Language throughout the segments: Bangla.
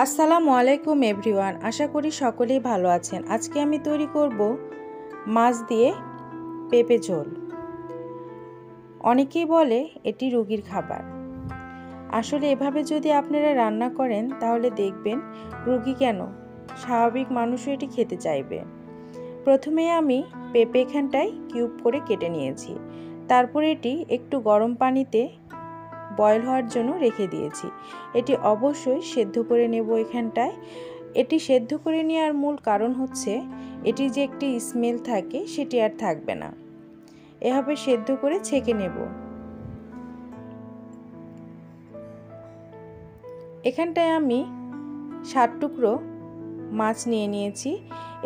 আসসালামু আলাইকুম এভরিওয়ান, আশা করি সকলেই ভালো আছেন। আজকে আমি তৈরি করব মাছ দিয়ে পেঁপে ঝোল। অনেকেই বলে এটি রোগীর খাবার। আসলে এভাবে যদি আপনারা রান্না করেন তাহলে দেখবেন রোগী কেন, স্বাভাবিক মানুষও এটি খেতে চাইবে। প্রথমে আমি পেঁপে এখানটায় কিউব করে কেটে নিয়েছি। তারপর এটি একটু গরম পানিতে বয়েল হওয়ার জন্য রেখে দিয়েছি। এটি অবশ্যই সেদ্ধ করে নেব। এখানটায় এটি সেদ্ধ করে নেওয়ার মূল কারণ হচ্ছে এটি যে একটি স্মেল থাকে সেটি আর থাকবে না। এভাবে সেদ্ধ করে ছেঁকে নেব। এখানটায় আমি 7 টুকরো মাছ নিয়ে নিয়েছি।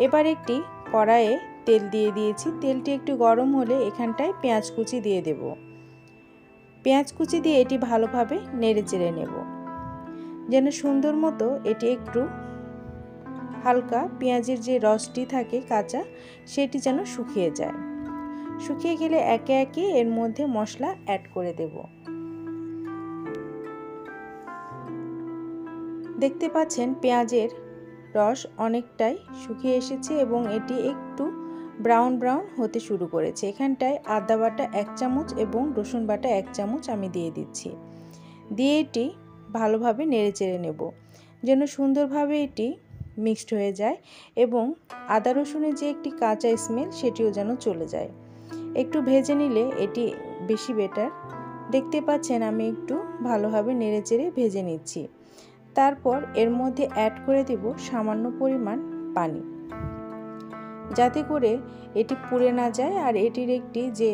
এবার একটি কড়াইয়ে তেল দিয়ে দিয়েছি। তেলটি একটু গরম হলে এখানটায় পেঁয়াজ কুচি দিয়ে দেব। পেঁয়াজ কুচি দিয়ে এটি ভালোভাবে নেড়ে চেড়ে নেব, যেন সুন্দর মতো এটি একটু হালকা পেঁয়াজের যে রসটি থাকে কাঁচা সেটি যেন শুকিয়ে যায়। শুকিয়ে গেলে একে একে এর মধ্যে মশলা অ্যাড করে দেব। দেখতে পাচ্ছেন পেঁয়াজের রস অনেকটাই শুকিয়ে এসেছে এবং এটি একটু ব্রাউন ব্রাউন হতে শুরু করেছে। এখানটায় আদা বাটা 1 চামচ এবং রসুন বাটা 1 চামচ আমি দিয়ে দিচ্ছি। দিয়ে এটি ভালোভাবে নেড়ে চেড়ে নেব, যেন সুন্দরভাবে এটি মিক্সড হয়ে যায় এবং আদা রসুনের যে একটি কাঁচা স্মেল সেটিও যেন চলে যায়। একটু ভেজে নিলে এটি বেশি বেটার। দেখতে পাচ্ছেন আমি একটু ভালোভাবে নেড়ে চেড়ে ভেজে নিচ্ছি। তারপর এর মধ্যে অ্যাড করে দেব সামান্য পরিমাণ পানি, যাতে করে এটি পুড়ে না যায়। আর এটির একটি যে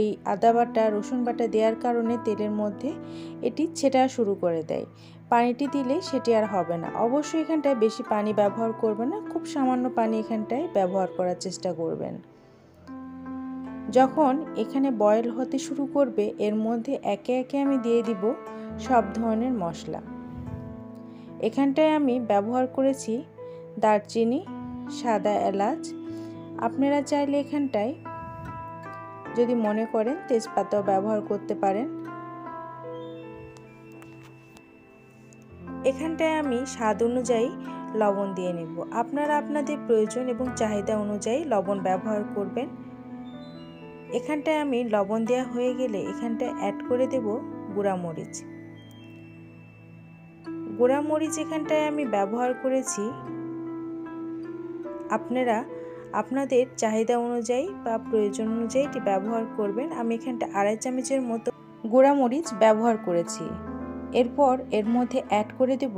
এই আদা বাটা রসুন বাটা দেওয়ার কারণে তেলের মধ্যে এটি ছেটা শুরু করে দেয়। পানিটি দিলে সেটি আর হবে না। অবশ্যই এখানটায় বেশি পানি ব্যবহার করবেন না, খুব সামান্য পানি এখানটায় ব্যবহার করার চেষ্টা করবেন। যখন এখানে বয়েল হতে শুরু করবে এর মধ্যে একে একে আমি দিয়ে দিব সব ধরনের মশলা। এখানটায় আমি ব্যবহার করেছি দারচিনি, সাদা এলাচ। আপনারা চাইলে এখানটায় যদি মনে করেন তেজপাতাও ব্যবহার করতে পারেন। এখানটায় আমি স্বাদ অনুযায়ী লবণ দিয়ে নেব। আপনারা আপনাদের প্রয়োজন এবং চাহিদা অনুযায়ী লবণ ব্যবহার করবেন। এখানটায় আমি লবণ দেওয়া হয়ে গেলে এখানটায় অ্যাড করে দেব গুঁড়ামরিচ। গুঁড়ামরিচ এখানটায় আমি ব্যবহার করেছি, আপনারা আপনাদের চাহিদা অনুযায়ী বা প্রয়োজন অনুযায়ী এটি ব্যবহার করবেন। আমি এখানটা 2.5 চামচের মতো গুঁড়ামরিচ ব্যবহার করেছি। এরপর এর মধ্যে অ্যাড করে দেব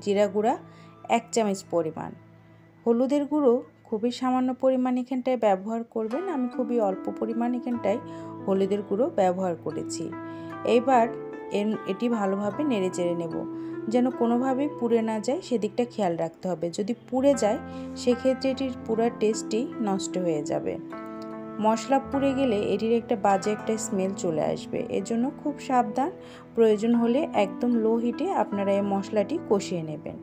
জিরা গুঁড়া 1 চামচ পরিমাণ। হলুদের গুঁড়ো খুবই সামান্য পরিমাণ এখানটায় ব্যবহার করবেন। আমি খুবই অল্প পরিমাণ এখানটায় হলুদের গুঁড়ো ব্যবহার করেছি। এইবার এটি ভালোভাবে নেড়ে চেড়ে নেব, যেন কোনোভাবেই পুড়ে না যায় সেদিকটা খেয়াল রাখতে হবে। যদি পুড়ে যায় সেক্ষেত্রে এটির পুরো টেস্টই নষ্ট হয়ে যাবে। মশলা পুড়ে গেলে এটির একটা বাজে একটা স্মেল চলে আসবে। এজন্য খুব সাবধান। প্রয়োজন হলে একদম লো হিটে আপনারা এই মশলাটি কষিয়ে নেবেন।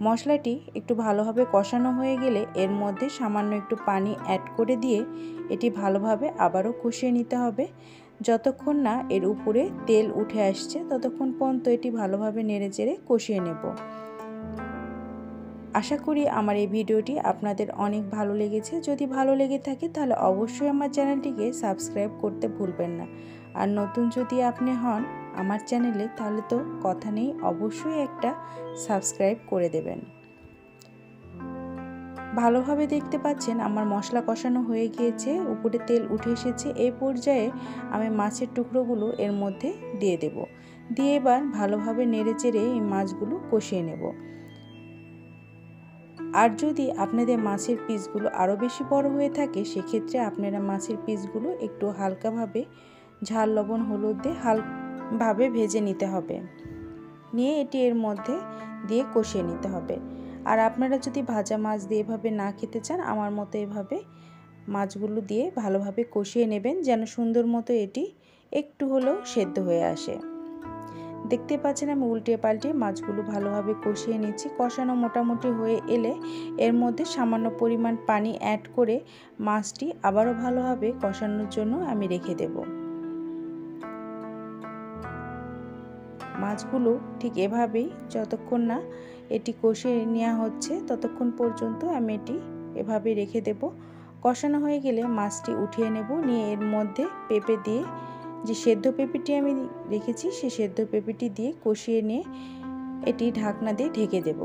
মশলাটি একটু ভালোভাবে কষানো হয়ে গেলে এর মধ্যে সামান্য একটু পানি অ্যাড করে দিয়ে এটি ভালোভাবে আবারও কষিয়ে নিতে হবে। যতক্ষণ না এর উপরে তেল উঠে আসছে ততক্ষণ পর্যন্ত এটি ভালোভাবে নেড়েচেড়ে কষিয়ে নেব। আশা করি আমার এই ভিডিওটি আপনাদের অনেক ভালো লেগেছে। যদি ভালো লেগে থাকে তাহলে অবশ্যই আমার চ্যানেলটিকে সাবস্ক্রাইব করতে ভুলবেন না। আর নতুন যদি আপনি হন আমার চ্যানেলে তাহলে তো কথা নেই, অবশ্যই একটা সাবস্ক্রাইব করে দেবেন। ভালোভাবে দেখতে পাচ্ছেন আমার মশলা কষানো হয়ে গিয়েছে, উপরে তেল উঠে এসেছে। এই পর্যায়ে আমি মাছের টুকরোগুলো এর মধ্যে দিয়ে দেব। দিয়ে এবার ভালোভাবে নেড়েচেড়ে এই মাছগুলো কষিয়ে নেব। আর যদি আপনাদের মাছের পিসগুলো আরও বেশি বড় হয়ে থাকে সেক্ষেত্রে আপনারা মাছের পিসগুলো একটু হালকাভাবে ঝাল লবণ হলুদ দিয়ে হালকাভাবে ভেজে নিতে হবে। নিয়ে এটি এর মধ্যে দিয়ে কষিয়ে নিতে হবে। আর আপনারা যদি ভাজা মাছ দিয়ে এভাবে না খেতে চান আমার মতো এভাবে মাছগুলো দিয়ে ভালোভাবে কষিয়ে নেবেন, যেন সুন্দর মতো এটি একটু হলেও সেদ্ধ হয়ে আসে। দেখতে পাচ্ছেন আমি উল্টে পাল্টে মাছগুলো ভালোভাবে কষিয়ে নিচ্ছি। কষানো মোটামুটি হয়ে এলে এর মধ্যে সামান্য পরিমাণ পানি অ্যাড করে মাছটি আবারও ভালোভাবে কষানোর জন্য আমি রেখে দেব। মাছগুলো ঠিক এভাবেই যতক্ষণ না এটি কষিয়ে নেওয়া হচ্ছে ততক্ষণ পর্যন্ত আমি এটি এভাবে রেখে দেব। কষানো হয়ে গেলে মাছটি উঠিয়ে নেব, নিয়ে এর মধ্যে পেঁপে দিয়ে, যে সেদ্ধ পেঁপেটি আমি রেখেছি সেই সেদ্ধ পেঁপেটি দিয়ে কষিয়ে নিয়ে এটি ঢাকনা দিয়ে ঢেকে দেব।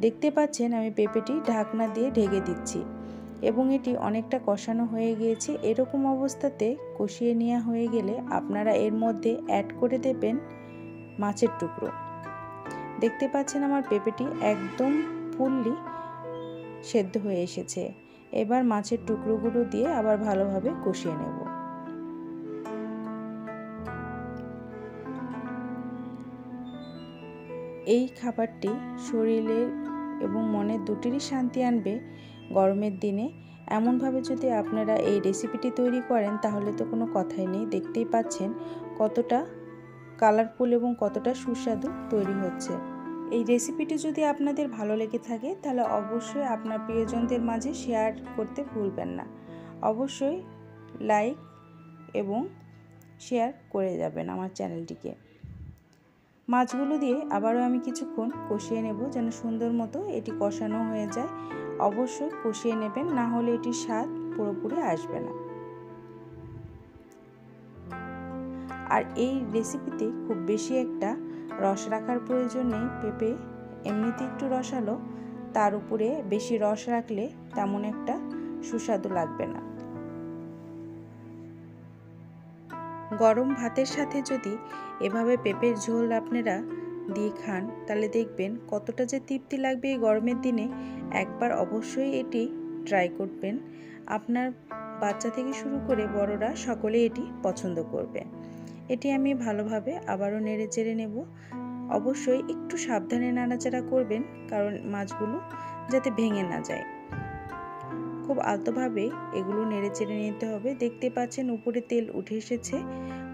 দেখতে পাচ্ছেন আমি পেঁপেটি ঢাকনা দিয়ে ঢেকে দিচ্ছি এবং এটি অনেকটা কষানো হয়ে গিয়েছে। এরকম অবস্থাতে কষিয়ে নেওয়া হয়ে গেলে আপনারা এর মধ্যে অ্যাড করে দেবেন মাছের টুকরো। দেখতে পাচ্ছেন আমার পেঁপেটি একদম ফুললি সেদ্ধ হয়ে এসেছে। এবার মাছের টুকরোগুলো দিয়ে আবার ভালোভাবে কষিয়ে নেব। এই খাবারটি শরীরের এবং মনের দুটিরই শান্তি আনবে গরমের দিনে। এমনভাবে যদি আপনারা এই রেসিপিটি তৈরি করেন তাহলে তো কোনো কথাই নেই। দেখতেই পাচ্ছেন কতটা কালারফুল এবং কতটা সুস্বাদু তৈরি হচ্ছে। এই রেসিপিটি যদি আপনাদের ভালো লেগে থাকে তাহলে অবশ্যই আপনার প্রিয়জনদের মাঝে শেয়ার করতে ভুলবেন না। অবশ্যই লাইক এবং শেয়ার করে যাবেন আমার চ্যানেলটিকে। মাছগুলো দিয়ে আবারও আমি কিছুক্ষণ কষিয়ে নেব যেন সুন্দর মতো এটি কষানো হয়ে যায়। অবশ্যই কষিয়ে নেবেন, না হলে এটির স্বাদ পুরোপুরি আসবে না। আর এই রেসিপিতে খুব বেশি একটা রস রাখার প্রয়োজন নেই। পেঁপে এমনিতে একটু রসালো, তার উপরে বেশি রস রাখলে তেমন একটা সুস্বাদু লাগবে না। গরম ভাতের সাথে যদি এভাবে পেঁপের ঝোল আপনারা দিয়ে খান তাহলে দেখবেন কতটা যে তৃপ্তি লাগবে এই গরমের দিনে। একবার অবশ্যই এটি ট্রাই করবেন। আপনার বাচ্চা থেকে শুরু করে বড়রা সকলেই এটি পছন্দ করবে। এটি আমি ভালোভাবে আবারও নেড়ে চেড়ে নেব। অবশ্যই একটু সাবধানে নাড়াচাড়া করবেন, কারণ মাছগুলো যাতে ভেঙে না যায়। খুব আলতোভাবে এগুলো নেড়ে চেড়ে নিতে হবে। দেখতে পাচ্ছেন উপরে তেল উঠে এসেছে।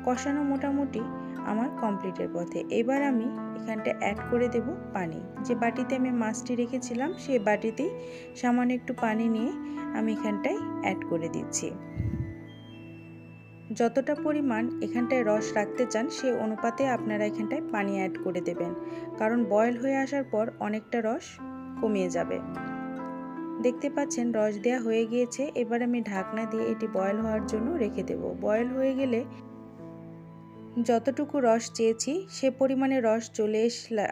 কষানো মোটামুটি আমার কমপ্লিটের পথে। এবার আমি এখানটা অ্যাড করে দেব পানি। যে বাটিতে আমি মাছটি রেখেছিলাম সেই বাটিতেই সামান্য একটু পানি নিয়ে আমি এখানটায় অ্যাড করে দিচ্ছি। যতটা পরিমাণ এখানটায় রস রাখতে চান সেই অনুপাতে আপনারা এখানটায় পানি অ্যাড করে দেবেন, কারণ বয়েল হয়ে আসার পর অনেকটা রস কমিয়ে যাবে। দেখতে পাচ্ছেন রস দেওয়া হয়ে গিয়েছে। এবার আমি ঢাকনা দিয়ে এটি বয়েল হওয়ার জন্য রেখে দেব। বয়েল হয়ে গেলে যতটুকু রস চেয়েছি সে পরিমাণে রস চলে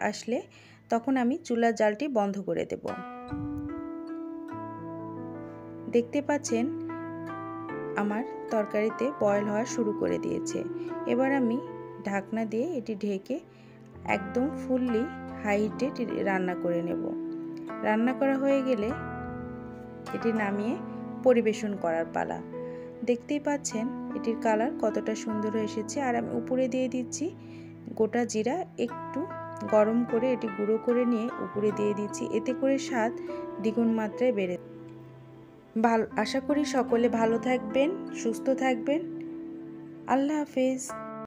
আসলে তখন আমি চুলার জালটি বন্ধ করে দেব। দেখতে পাচ্ছেন আমার তরকারিতে বয়েল হওয়া শুরু করে দিয়েছে। এবার আমি ঢাকনা দিয়ে এটি ঢেকে একদম ফুললি হাই হিটে রান্না করে নেব। রান্না করা হয়ে গেলে এটি নামিয়ে পরিবেশন করার পালা। দেখতেই পাচ্ছেন এটির কালার কতটা সুন্দর এসেছে। আর আমি উপরে দিয়ে দিচ্ছি গোটা জিরা, একটু গরম করে এটি গুঁড়ো করে নিয়ে উপরে দিয়ে দিচ্ছি। এতে করে স্বাদ দ্বিগুণ মাত্রায় বেড়ে। আশা করি সকলে ভালো থাকবেন, সুস্থ থাকবেন। আল্লাহ হাফেজ।